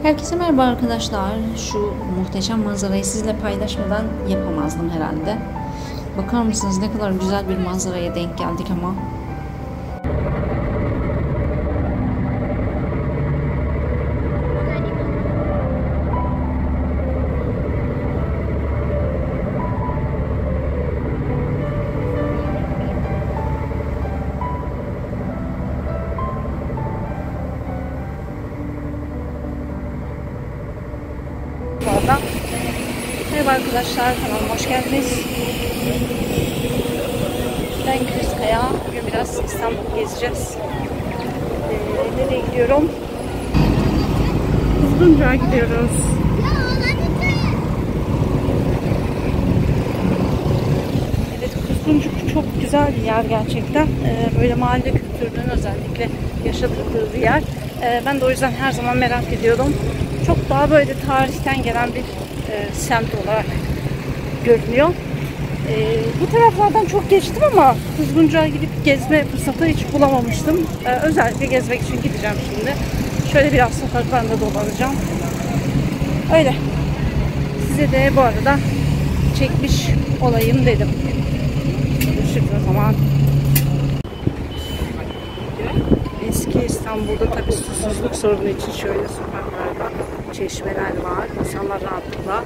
Herkese merhaba arkadaşlar. Şu muhteşem manzarayı sizinle paylaşmadan yapamazdım herhalde. Bakar mısınız ne kadar güzel bir manzaraya denk geldik ama. Merhaba arkadaşlar, kanalıma hoş geldiniz. Ben Güliz Kaya. Bugün biraz İstanbul'u gezeceğiz. Nereye gidiyorum? Kuzguncuk'a gidiyoruz. Evet, Kuzguncuk çok güzel bir yer gerçekten. Böyle mahalle kültürünün özellikle yaşadığı bir yer. Ben de o yüzden her zaman merak ediyorum. Çok daha böyle tarihten gelen bir semt olarak görünüyor. Bu taraflardan çok geçtim ama Kuzguncuk'a gidip gezme fırsatı hiç bulamamıştım. Özellikle gezmek için gideceğim şimdi. Şöyle biraz sokaklarında dolanacağım. Öyle. Size de bu arada çekmiş olayım dedim. Görüşürüz o zaman. Eski İstanbul'da tabii susuzluk sorunu için şöyle sokaklarda çeşmeler var. İnsanlar rahatlıkla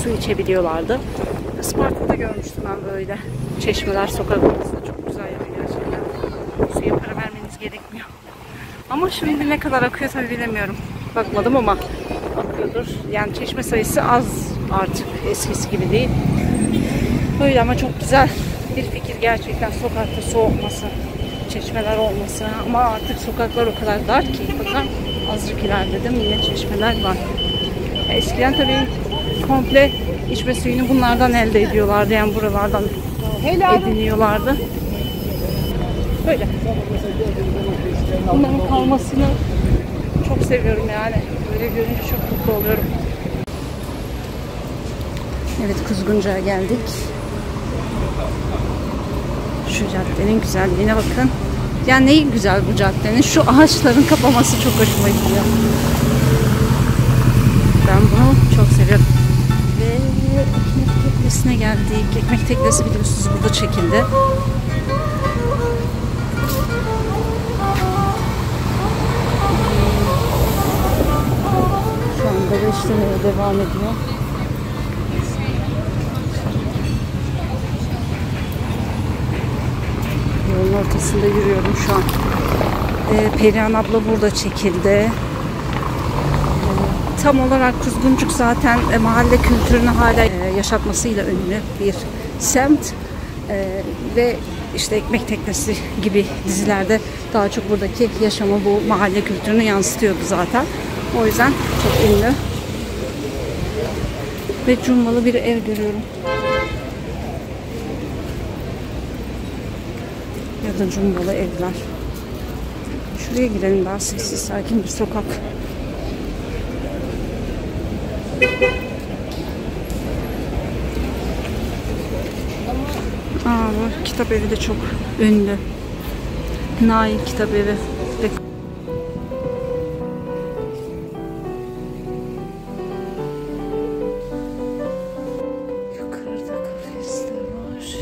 su içebiliyorlardı. Isparta'da görmüştüm ben böyle çeşmeler sokaklarında. Çok güzel yani gerçekten. Suya para vermeniz gerekmiyor. Ama şimdi ne kadar akıyor tabii bilemiyorum. Bakmadım ama akıyordur. Yani çeşme sayısı az artık. Eskisi gibi değil. Böyle ama çok güzel bir fikir gerçekten sokakta su olması. Çeşmeler olması ama artık sokaklar o kadar dar ki bakın azıcık ilerledim yine çeşmeler var. Eskiden tabii komple içme suyunu bunlardan elde ediyorlardı yani buralardan ediniyorlardı. Böyle. Bunların kalmasını çok seviyorum yani. Böyle görünce çok mutlu oluyorum. Evet, Kuzguncuk'a geldik. Şu caddenin güzelliğine bakın. Yani neyi güzel bu caddenin? Şu ağaçların kapaması çok hoşuma gidiyor. Ben bunu çok seviyorum. Ve ekmek teknesine geldik. Ekmek teknesi biliyorsunuz burada çekildi. Şu anda da işlemeye devam ediyor. Yolun ortasında yürüyorum şu an. Perihan abla burada çekildi. Tam olarak Kuzguncuk zaten mahalle kültürünü hala yaşatmasıyla ünlü bir semt. Ve işte Ekmek Teknesi gibi dizilerde daha çok buradaki yaşamı, bu mahalle kültürünü yansıtıyordu zaten. O yüzden çok ünlü. Ve cumbalı bir ev görüyorum. Ya da cumbalı evler. Şuraya girelim, daha sessiz sakin bir sokak. Bu kitap evi de çok ünlü. Nail Kitap Evi. Yukarıda kafesler var.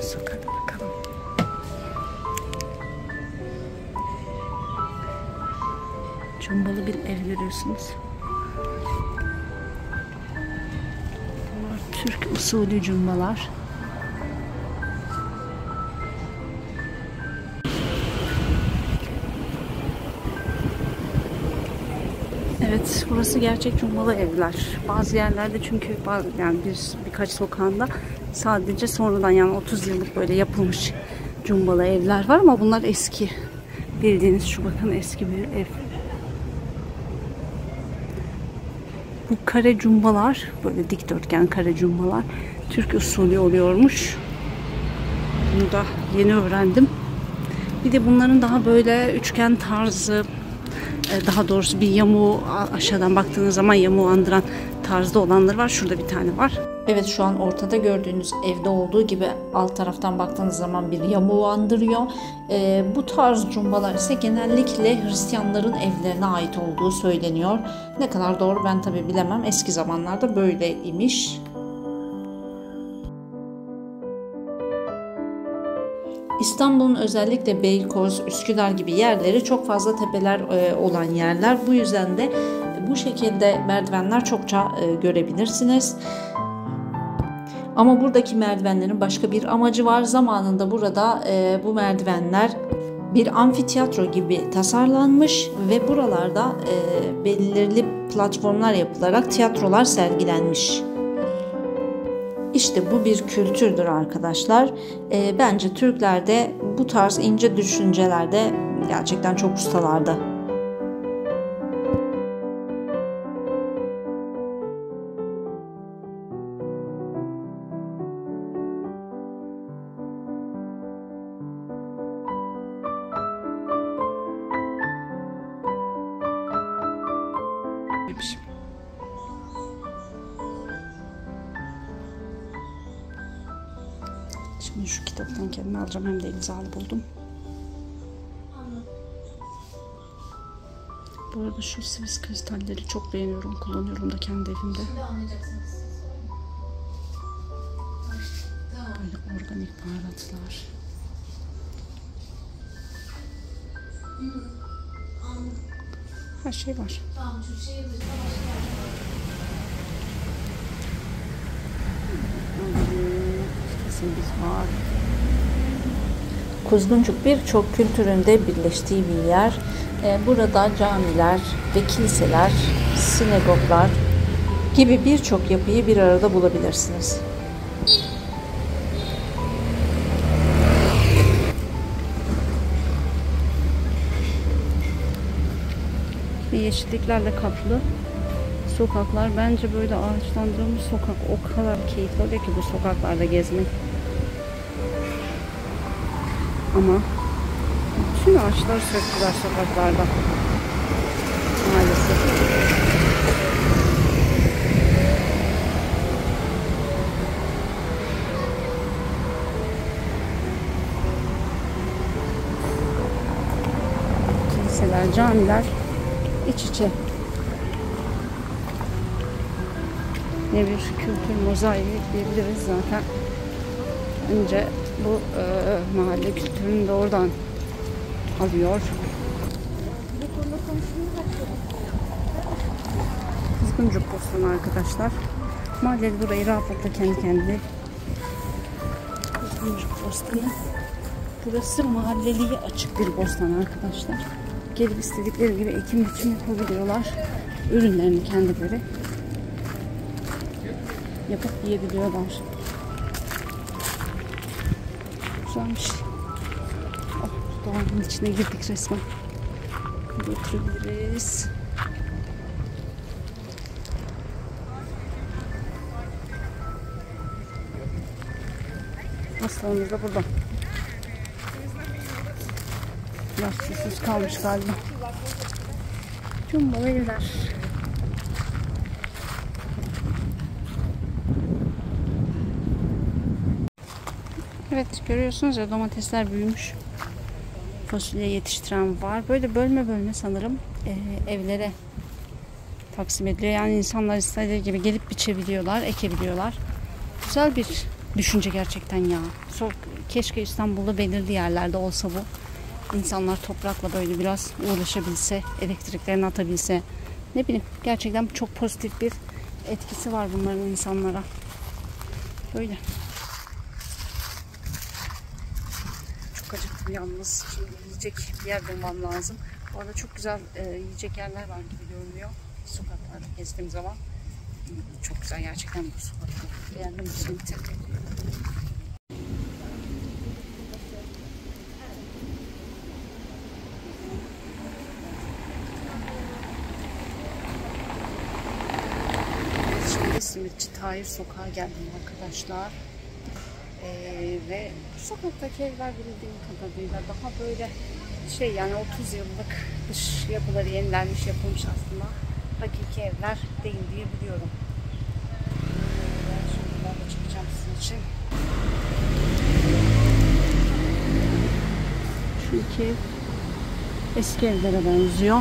Sokağa bakalım. Cumbalı bir ev görüyorsunuz. Bunlar Türk usulü cumbalar. Evet, burası gerçek cumbalı evler. Bazı yerlerde çünkü yani birkaç sokağında sadece sonradan, yani 30 yıllık böyle yapılmış cumbalı evler var ama bunlar eski. Bildiğiniz şu bakın eski bir ev. Bu kare cumbalar, böyle dikdörtgen kare cumbalar Türk usulü oluyormuş. Bunu da yeni öğrendim. Bir de bunların daha böyle üçgen tarzı, daha doğrusu bir yamuğu, aşağıdan baktığınız zaman yamuğu andıran tarzda olanları var. Şurada bir tane var. Evet, şu an ortada gördüğünüz evde olduğu gibi alt taraftan baktığınız zaman bir yamuğu andırıyor. Bu tarz cumbalar ise genellikle Hristiyanların evlerine ait olduğu söyleniyor. Ne kadar doğru ben tabi bilemem. Eski zamanlarda böyleymiş. İstanbul'un özellikle Beykoz, Üsküdar gibi yerleri çok fazla tepeler olan yerler. Bu yüzden de bu şekilde merdivenler çokça görebilirsiniz. Ama buradaki merdivenlerin başka bir amacı var. Zamanında burada bu merdivenler bir amfiteyatro gibi tasarlanmış ve buralarda belirli platformlar yapılarak tiyatrolar sergilenmiş. İşte bu bir kültürdür arkadaşlar. Bence Türkler de bu tarz ince düşüncelerde gerçekten çok ustalardı. Şimdi şu kitaptan kendime alacağım, hem de imzalı buldum. Bu arada şu Swiss kristalleri çok beğeniyorum, kullanıyorum da kendi evimde. Böyle organik baharatlar. Her şey var. Var. Kuzguncuk birçok kültürün de birleştiği bir yer. Burada camiler ve kiliseler, sinagoglar gibi birçok yapıyı bir arada bulabilirsiniz. Ve yeşilliklerle kaplı sokaklar. Bence böyle ağaçlandırılmış sokak o kadar keyifli oluyor ki bu sokaklarda gezmek. Ama bütün ağaçları söktüler sokaklarda. Maalesef. Kiliseler, camiler iç içe. Ne bir kültür mozaiği diyebiliriz zaten. Önce bu mahalle kültürünü de oradan alıyor. Kuzguncuk Bostanı arkadaşlar. Mahalleli burayı rahatlıkla kendi kendine. Kuzguncuk Bostanı. Burası mahalleliye açık bir bostan arkadaşlar. Gelip istedikleri gibi ekim biçim yapabiliyorlar. Ürünlerini kendileri yapıp yiyebiliyorlar. Güzelmiş. Oh, doğanın içine girdik resmen. Götürebiliriz. Hastalığımız da burada. Biraz susuz kalmış galiba. Cumbalı evler. Evet, görüyorsunuz ya, domatesler büyümüş. Fasulye yetiştiren var. Böyle bölme bölme sanırım evlere taksim ediliyor. Yani insanlar istediği gibi gelip biçebiliyorlar, ekebiliyorlar. Güzel bir düşünce gerçekten ya. Keşke İstanbul'da belirli yerlerde olsa bu. İnsanlar toprakla böyle biraz uğraşabilse, elektriklerini atabilse. Ne bileyim, gerçekten çok pozitif bir etkisi var bunların insanlara. Böyle. Çok acıktım yalnız. Şimdi yiyecek bir yer bulmam lazım. Bu arada çok güzel yiyecek yerler var gibi görünüyor. Sokaklarda gezdiğim zaman. Çok güzel gerçekten bu sokaklar. Beğendim bu simiti. Simitçi Tahir Sokağa geldim arkadaşlar. Ve sokaktaki evler bildiğim kadarıyla daha böyle şey, yani 30 yıllık dış yapıları yenilenmiş, yapılmış aslında. Hakiki evler değil diye biliyorum. Şimdi ben de çıkacağım sizin için. Şu iki ev eski evlere benziyor.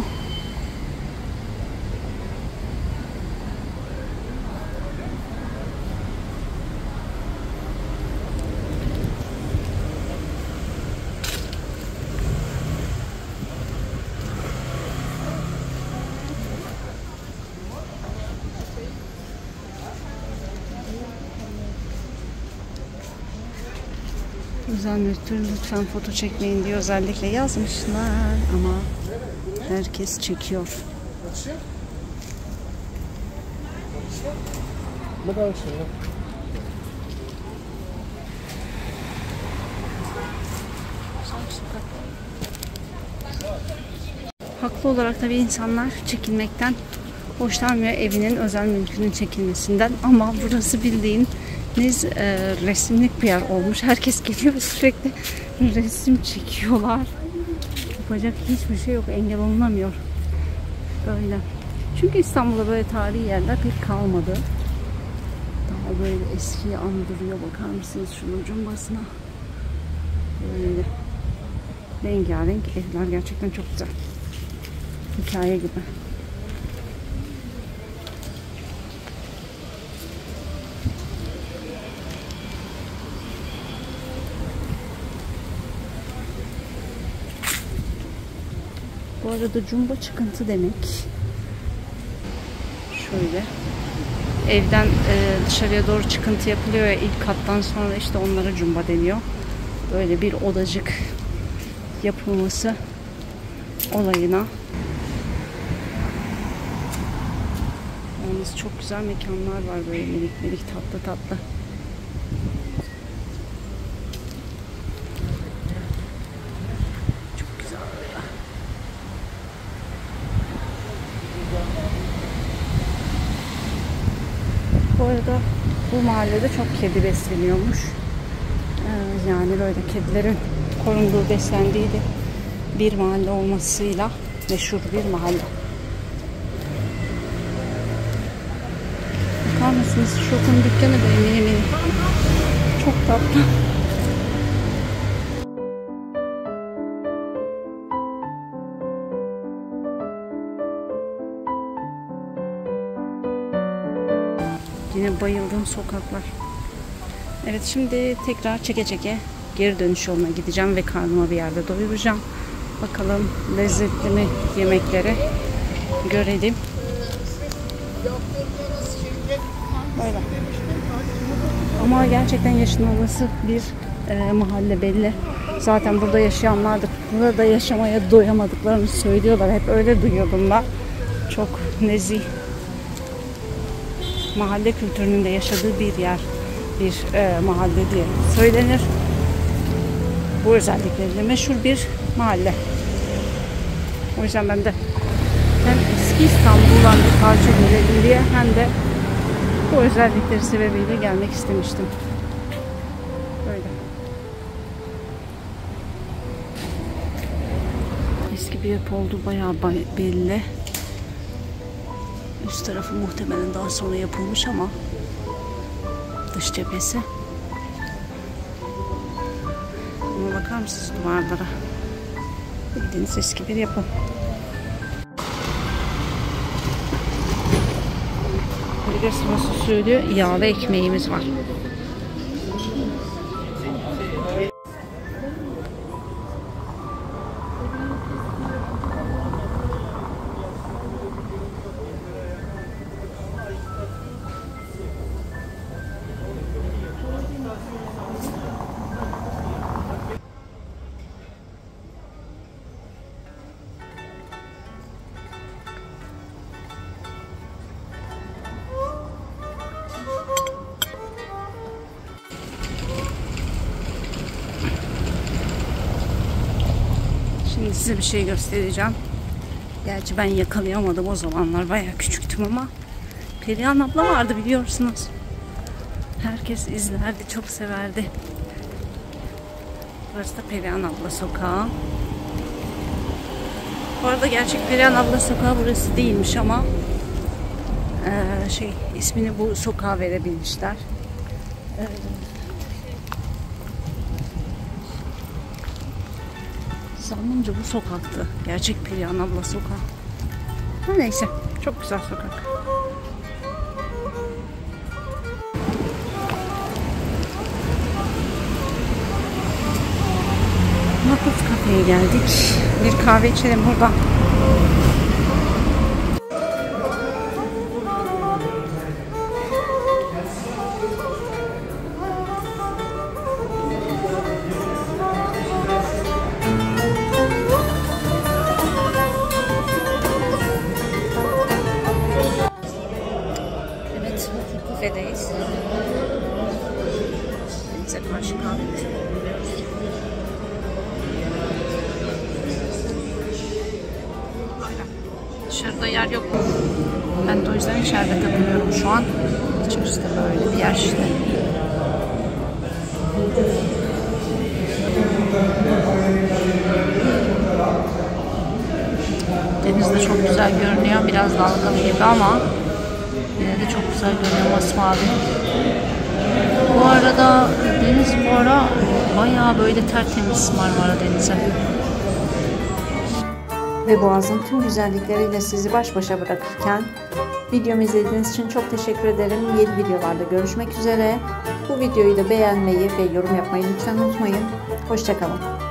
Özellikle lütfen foto çekmeyin diye özellikle yazmışlar ama herkes çekiyor. Haklı olarak tabii insanlar çekilmekten hoşlanmıyor, evinin özel mülkünün çekilmesinden, ama burası bildiğin resimlik bir yer olmuş. Herkes geliyor sürekli resim çekiyorlar. Yapacak hiçbir şey yok, engel olunamıyor. Böyle. Çünkü İstanbul'da böyle tarihi yerler pek kalmadı. Daha böyle eskiyi andırıyor. Bakar mısınız şunun cumbasına? Böyle rengarenk evler, gerçekten çok güzel. Hikaye gibi. Bu arada cumba çıkıntı demek. Şöyle evden dışarıya doğru çıkıntı yapılıyor ya, ilk kattan sonra işte onlara cumba deniyor. Böyle bir odacık yapılması olayına. Yalnız çok güzel mekanlar var, böyle minik minik, tatlı tatlı. Çok güzel ya. Bu arada bu mahallede çok kedi besleniyormuş. Yani böyle kedilerin korunduğu, beslendiği de bir mahalle olmasıyla meşhur bir mahalle. Bakar mısınız? Şokun dükkanı böyle mini mini. Çok tatlı. Yine bayıldığım sokaklar. Evet, şimdi tekrar çeke çeke geri dönüş yoluna gideceğim ve karnıma bir yerde doyuracağım. Bakalım lezzetli mi yemekleri görelim. Böyle. Ama gerçekten yaşın olması bir mahalle belli. Zaten burada yaşayanlar da burada yaşamaya doyamadıklarını söylüyorlar. Hep öyle duyuyordum ben. Çok nezih, mahalle kültürünün de yaşadığı bir yer, bir mahalle diye söylenir. Bu özellikleriyle meşhur bir mahalle. O yüzden ben de hem eski İstanbul'dan bir parça görelim diye hem de bu özellikleri sebebiyle gelmek istemiştim. Böyle. Eski bir yapı olduğu bayağı belli. Üst tarafı muhtemelen daha sonra yapılmış ama dış cephesi. Ama bakar mısınız duvarlara? Bildiğiniz eski bir yapı. Burger usulü yağlı ekmeğimiz var. Şimdi size bir şey göstereceğim. Gerçi ben yakalayamadım, o zamanlar bayağı küçüktüm ama Perihan abla vardı biliyorsunuz. Herkes izlerdi, çok severdi. Burası da Perihan abla sokağı. Bu arada gerçek Perihan abla sokağı burası değilmiş ama ismini bu sokağa verebilmişler. Zannımca bu sokaktı. Gerçek Perihan abla sokağı. Ha, neyse. Çok güzel sokak. Makut kafeye geldik. Bir kahve içelim burada. Evet, Makut kafedeyiz. Denize karşı kahvemizi buluyoruz. Dışarıda yer yok. Ben de o yüzden içeride takılıyorum şu an. İçerisi de böyle bir yer işte. Deniz de çok güzel görünüyor. Biraz dalgalı gibi ama yine de çok güzel görünüyor, masmavi. Bu arada deniz bayağı böyle tertemiz, Marmara Denizi. Ve Boğaz'ın tüm güzellikleriyle sizi baş başa bırakırken videomu izlediğiniz için çok teşekkür ederim. Yeni videolarda görüşmek üzere. Bu videoyu da beğenmeyi ve yorum yapmayı lütfen unutmayın. Hoşça kalın.